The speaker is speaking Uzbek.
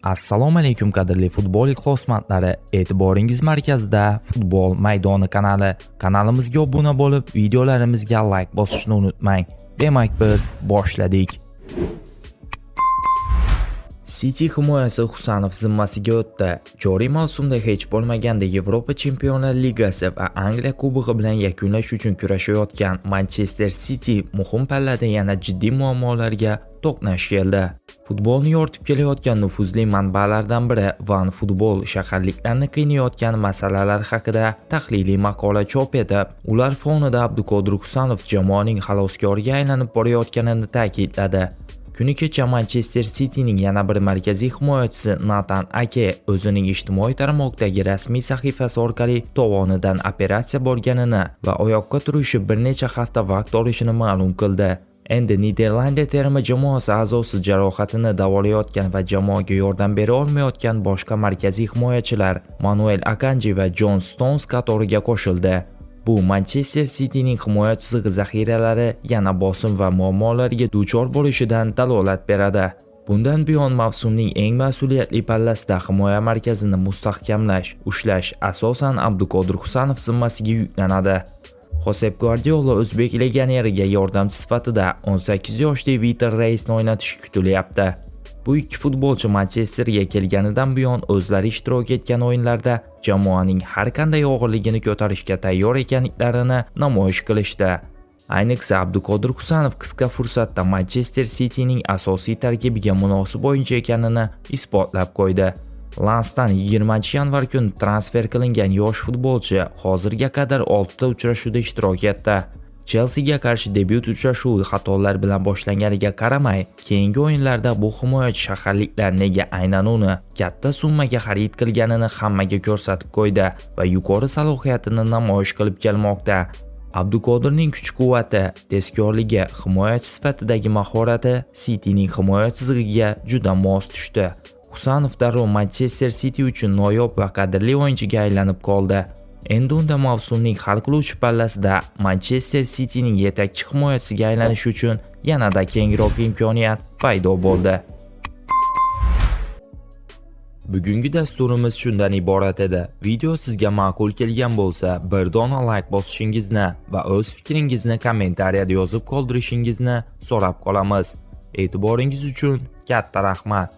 Assalomu alaykum qadrli futbol ixlosmandlari, e'tiboringiz markazida Futbol maydoni kanali. Kanalimizga obuna bo'lib, videolarimizga like bosishni unutmang. Demak, biz boshladik. City himoyasi Husanov zimmasiga o'tdi. Joriy mavsumda hech bo'lmaganda Yevropa Chempionlar Ligasi va Angliya Kubog'i bilan yakunlash uchun kurashayotgan Manchester City muhim pallada yana jiddiy muammolarga to'qnash keldi. Futbolni yoritib kelayotgan nufuzli manbalardan biri Van Futbol shaharliklarni qiynayotgan masalalar haqida tahliliy maqola chop etib, ular fonida Abduqodir Husanov jamoaning xaloskoriga aylanib borayotganini ta'kidladi. Kuni kecha Manchester Cityning yana bir markaziy himoyachisi Nathan Ake o'zining ijtimoiy tarmoqdagi rasmiy sahifasi orqali tovonidan operatsiya bo'lganini va oyoqqa turishi bir necha hafta vaqt olishini ma'lum qildi. Endi Niderlandiya terma jamoasi a'zosi jarohatini davolayotgan va jamoaga yordam bera olmayotgan boshqa markaziy himoyachilar Manuel Akanji va John Stones qatoriga qo'shildi. Bu Manchester Cityning himoya chizig'i zaxiralari yana bosim va muammolarga duchor bo'lishidan dalolat beradi. Bundan buyon mavsumning eng mas'uliyatli pallasida himoya markazini mustahkamlash, ushlash asosan Abduqodir Husanov zimmasiga yuklanadi. Josep Guardiola o'zbek legioneriga yordamchi sifatida 18 yoshli Vitor Reisni o'ynatishi kutilyapti. Bu ikki futbolchi Manchesterga kelganidan buyon o'zlari ishtirok etgan o'yinlarda jamoaning har qanday og'irligini ko'tarishga tayyor ekanliklarini namoyish qilishdi. Ayniqsa Abduqodir Husanov qisqa fursatda Manchester Cityning asosiy tarkibiga munosib o'yinchi ekanini isbotlab qo'ydi. Lensdan 20-yanvar kuni transfer qilingan yosh futbolchi hozirga qadar 6 ta uchrashuvda ishtirok etdi. Chelsea qarshi debyut uchrashuvi xatolar bilan boshlanganiga qaramay, keyingi o'yinlarda bu himoyachi shaharliklar nega aynan uni katta summaga xarid qilganini hammaga ko'rsatib qo'ydi va yuqori salohiyatini namoyish qilib kelmoqda. Abduqodirning kuch-quvvati, tezkorligi, himoyachi sifatidagi mahorati Cityning himoya chizig'iga juda mos tushdi. Husanov darrov Manchester City uchun noyob va qadrli o'yinchiga aylanib qoldi. Endi unda mavsumning hal qiluvchi pallasida Manchester Cityning yetakchi himoyachisiga aylanish uchun yanada kengroq imkoniyat paydo bo'ldi. Bugungi dasturimiz shundan iborat edi. Video sizga ma'qul kelgan bo'lsa, bir dona like bosishingizni va o'z fikringizni kommentariyada yozib qoldirishingizni so'rab qolamiz. E'tiboringiz uchun katta rahmat.